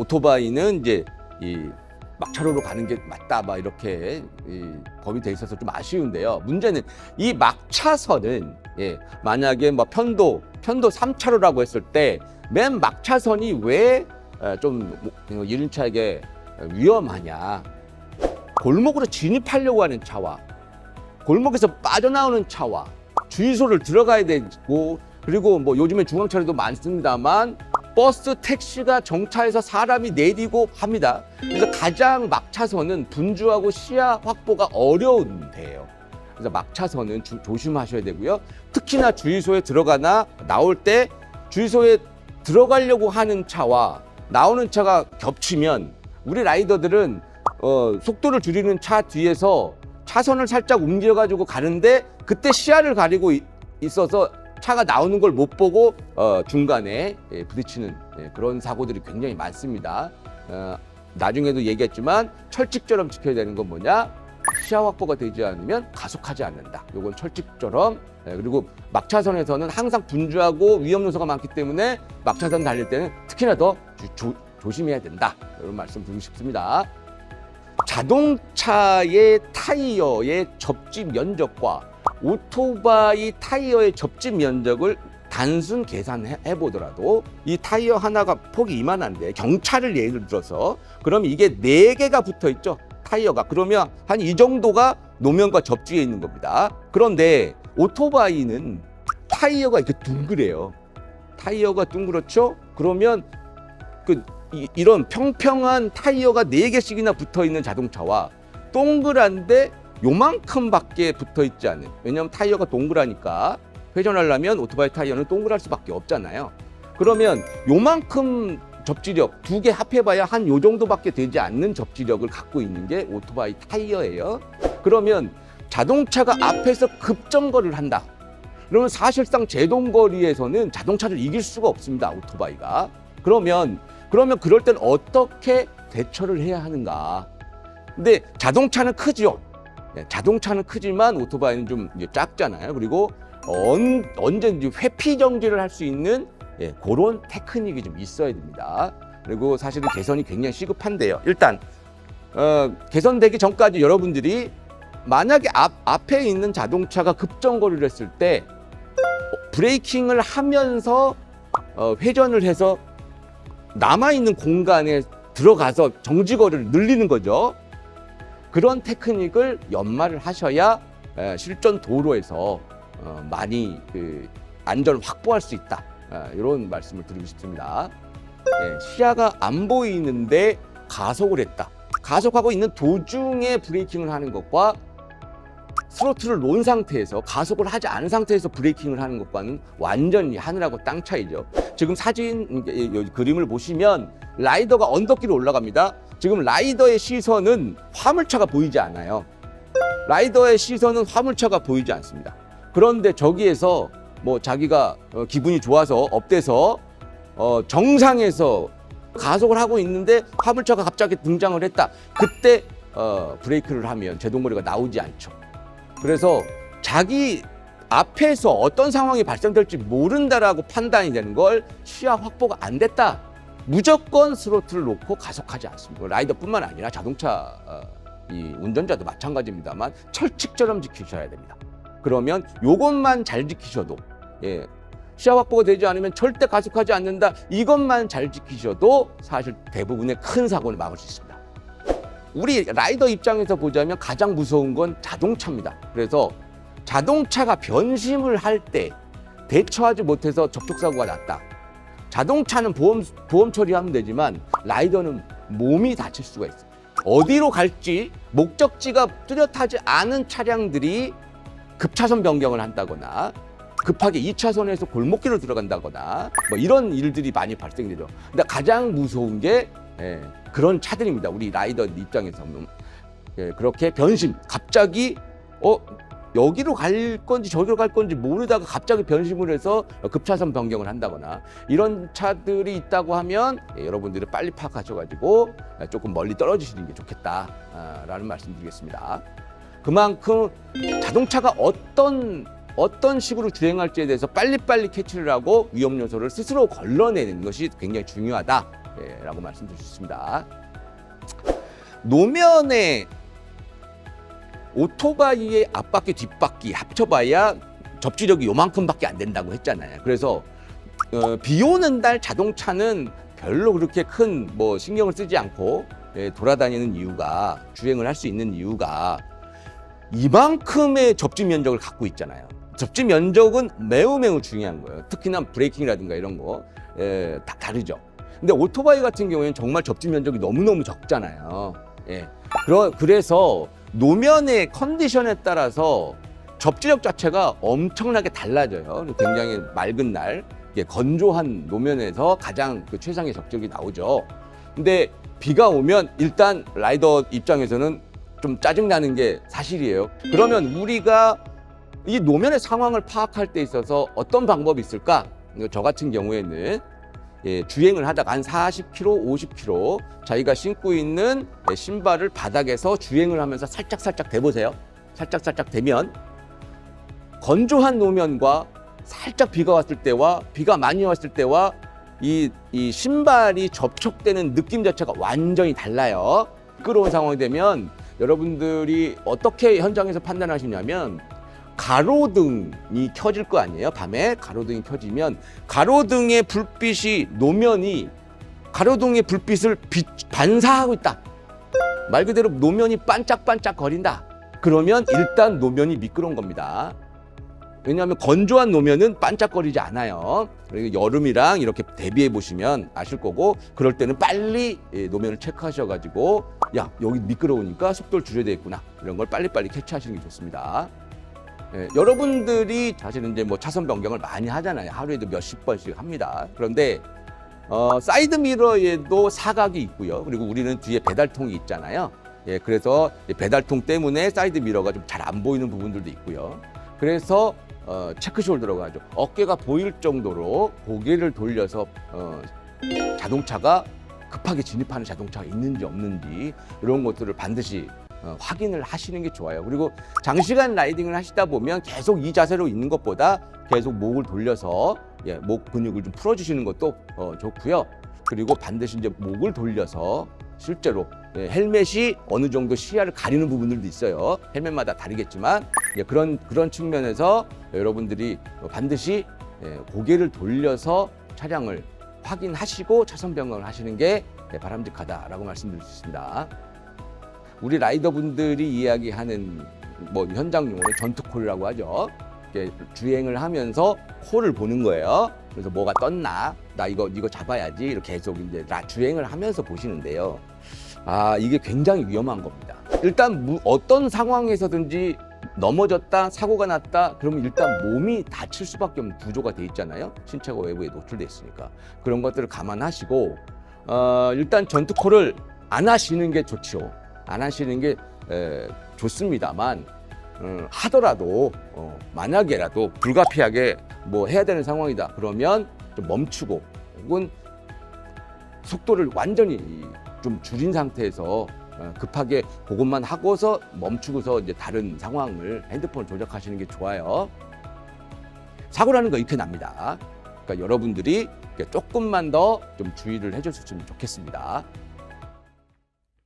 오토바이는 이제 이 막차로로 가는 게 맞다, 막 이렇게 법이 돼 있어서 좀 아쉬운데요. 문제는 이 막차선은 만약에 뭐 편도 3차로라고 했을 때 맨 막차선이 왜 좀 이륜차에게 위험하냐? 골목으로 진입하려고 하는 차와 골목에서 빠져나오는 차와 주유소를 들어가야 되고, 그리고 뭐 요즘에 중앙차로도 많습니다만 버스, 택시가 정차해서 사람이 내리고 합니다. 그래서 가장 막차선은 분주하고 시야 확보가 어려운 데예요. 그래서 막차선은 조심하셔야 되고요. 특히나 주유소에 들어가나 나올 때 주유소에 들어가려고 하는 차와 나오는 차가 겹치면 우리 라이더들은 속도를 줄이는 차 뒤에서 차선을 살짝 옮겨가지고 가는데 그때 시야를 가리고 있어서 차가 나오는 걸 못 보고 중간에 부딪히는 그런 사고들이 굉장히 많습니다. 나중에도 얘기했지만 철칙처럼 지켜야 되는 건 뭐냐? 시야 확보가 되지 않으면 가속하지 않는다. 이건 철칙처럼. 그리고 막차선에서는 항상 분주하고 위험 요소가 많기 때문에 막차선 달릴 때는 특히나 더 조심해야 된다. 이런 말씀 드리고 싶습니다. 자동차의 타이어의 접지 면적과 오토바이 타이어의 접지 면적을 단순 계산해 보더라도 이 타이어 하나가 폭이 이만한데 경차를 예를 들어서 그럼 이게 4개가 붙어 있죠. 타이어가. 그러면 한 이 정도가 노면과 접지에 있는 겁니다. 그런데 오토바이는 타이어가 이렇게 둥그래요. 타이어가 둥그렇죠? 그러면 이런 평평한 타이어가 4개씩이나 붙어 있는 자동차와 동그란데 요만큼밖에 붙어 있지 않은, 왜냐하면 타이어가 동그라니까 회전하려면 오토바이 타이어는 동그랄 수밖에 없잖아요. 그러면 요만큼 접지력 2개 합해봐야 한 요 정도밖에 되지 않는 접지력을 갖고 있는 게 오토바이 타이어예요. 그러면 자동차가 앞에서 급정거를 한다. 그러면 사실상 제동거리에서는 자동차를 이길 수가 없습니다, 오토바이가. 그러면 그럴 땐 어떻게 대처를 해야 하는가? 근데 자동차는 크죠. 자동차는 크지만 오토바이는 좀 이제 작잖아요. 그리고 언제든지 회피 정지를 할 수 있는 그런 테크닉이 좀 있어야 됩니다. 그리고 사실은 개선이 굉장히 시급한데요. 일단 개선되기 전까지 여러분들이 만약에 앞에 있는 자동차가 급정거리를 했을 때 브레이킹을 하면서 회전을 해서 남아있는 공간에 들어가서 정지거리를 늘리는 거죠. 그런 테크닉을 연마를 하셔야 실전 도로에서 많이 안전을 확보할 수 있다. 이런 말씀을 드리고 싶습니다. 시야가 안 보이는데 가속을 했다. 가속하고 있는 도중에 브레이킹을 하는 것과 스로틀을 놓은 상태에서 가속을 하지 않은 상태에서 브레이킹을 하는 것과는 완전히 하늘하고 땅 차이죠. 지금 사진 그림을 보시면 라이더가 언덕길로 올라갑니다. 지금 라이더의 시선은 화물차가 보이지 않아요. 라이더의 시선은 화물차가 보이지 않습니다. 그런데 저기에서 뭐 자기가 기분이 좋아서 업돼서 정상에서 가속을 하고 있는데 화물차가 갑자기 등장을 했다. 그때 브레이크를 하면 제동거리가 나오지 않죠. 그래서 자기 앞에서 어떤 상황이 발생될지 모른다라고 판단이 되는 걸 시야 확보가 안 됐다. 무조건 스로틀을 놓고 가속하지 않습니다. 라이더뿐만 아니라 자동차 이 운전자도 마찬가지입니다만 철칙처럼 지키셔야 됩니다. 그러면 요것만 잘 지키셔도 시야 확보가 되지 않으면 절대 가속하지 않는다. 이것만 잘 지키셔도 사실 대부분의 큰 사고를 막을 수 있습니다. 우리 라이더 입장에서 보자면 가장 무서운 건 자동차입니다. 그래서 자동차가 변심을 할 때 대처하지 못해서 접촉사고가 났다. 자동차는 보험 처리하면 되지만 라이더는 몸이 다칠 수가 있어요. 어디로 갈지 목적지가 뚜렷하지 않은 차량들이 급차선 변경을 한다거나 급하게 2차선에서 골목길로 들어간다거나 뭐 이런 일들이 많이 발생되죠. 근데 가장 무서운 게 그런 차들입니다. 우리 라이더 입장에서는 그렇게 변심, 갑자기 여기로 갈 건지 저기로 갈 건지 모르다가 갑자기 변심을 해서 급차선 변경을 한다거나 이런 차들이 있다고 하면 여러분들이 빨리 파악하셔가지고 조금 멀리 떨어지시는 게 좋겠다라는 말씀드리겠습니다. 그만큼 자동차가 어떤 식으로 주행할지에 대해서 빨리빨리 캐치를 하고 위험 요소를 스스로 걸러내는 것이 굉장히 중요하다. 라고 말씀드릴 수 있습니다. 노면에 오토바이의 앞바퀴 뒷바퀴 합쳐봐야 접지력이 요만큼밖에 안 된다고 했잖아요. 그래서 비 오는 날 자동차는 별로 그렇게 큰 뭐 신경을 쓰지 않고 돌아다니는 이유가, 주행을 할 수 있는 이유가 이만큼의 접지 면적을 갖고 있잖아요. 접지 면적은 매우 중요한 거예요. 특히나 브레이킹이라든가 이런 거 다 다르죠. 근데 오토바이 같은 경우에는 정말 접지 면적이 너무너무 적잖아요. 그래서 노면의 컨디션에 따라서 접지력 자체가 엄청나게 달라져요. 굉장히 맑은 날, 건조한 노면에서 가장 그 최상의 접지력이 나오죠. 근데 비가 오면 일단 라이더 입장에서는 좀 짜증나는 게 사실이에요. 그러면 우리가 이 노면의 상황을 파악할 때 있어서 어떤 방법이 있을까? 저 같은 경우에는 주행을 하다가 한 40km, 50km 자기가 신고 있는 신발을 바닥에서 주행을 하면서 살짝 대보세요. 살짝 대면 건조한 노면과 살짝 비가 왔을 때와 비가 많이 왔을 때와 이 신발이 접촉되는 느낌 자체가 완전히 달라요. 미끄러운 상황이 되면 여러분들이 어떻게 현장에서 판단하시냐면 가로등이 켜질 거 아니에요. 밤에 가로등이 켜지면 가로등의 불빛이 노면이 가로등의 불빛을 반사하고 있다. 말 그대로 노면이 반짝반짝 거린다. 그러면 일단 노면이 미끄러운 겁니다. 왜냐하면 건조한 노면은 반짝거리지 않아요. 그리고 여름이랑 이렇게 대비해 보시면 아실 거고, 그럴 때는 빨리 노면을 체크하셔가지고 야, 여기 미끄러우니까 속도를 줄여야 되겠구나, 이런 걸 빨리빨리 캐치하시는 게 좋습니다. 여러분들이 사실은 이제 뭐 차선 변경을 많이 하잖아요. 하루에도 몇십 번씩 합니다. 그런데 사이드 미러에도 사각이 있고요. 그리고 우리는 뒤에 배달통이 있잖아요. 그래서 배달통 때문에 사이드 미러가 좀 잘 안 보이는 부분들도 있고요. 그래서 체크 숄더라고 하죠. 어깨가 보일 정도로 고개를 돌려서 자동차가 급하게 진입하는 자동차가 있는지 없는지 이런 것들을 반드시 확인을 하시는 게 좋아요. 그리고 장시간 라이딩을 하시다 보면 계속 이 자세로 있는 것보다 계속 목을 돌려서 목 근육을 좀 풀어주시는 것도 좋고요. 그리고 반드시 이제 목을 돌려서 실제로 헬멧이 어느 정도 시야를 가리는 부분들도 있어요. 헬멧마다 다르겠지만 그런 측면에서 여러분들이 반드시 고개를 돌려서 차량을 확인하시고 차선 변경을 하시는 게 바람직하다라고 말씀드릴 수 있습니다. 우리 라이더분들이 이야기하는 뭐 현장 용어로 전투콜이라고 하죠. 주행을 하면서 콜을 보는 거예요. 그래서 뭐가 떴나, 나 이거 잡아야지, 이렇게 계속 이제 주행을 하면서 보시는데요. 이게 굉장히 위험한 겁니다. 일단 어떤 상황에서든지 넘어졌다, 사고가 났다, 그러면 일단 몸이 다칠 수밖에 없는 구조가 돼 있잖아요. 신체가 외부에 노출돼 있으니까. 그런 것들을 감안하시고 일단 전투콜을 안 하시는 게 좋죠. 안 하시는 게 좋습니다만 하더라도 만약에라도 불가피하게 뭐 해야 되는 상황이다 그러면 좀 멈추고, 혹은 속도를 완전히 좀 줄인 상태에서 급하게 그것만 하고서 멈추고서 이제 다른 상황을 핸드폰을 조작하시는 게 좋아요. 사고라는 거 이렇게 납니다. 그러니까 여러분들이 조금만 더 좀 주의를 해줬으면 좋겠습니다.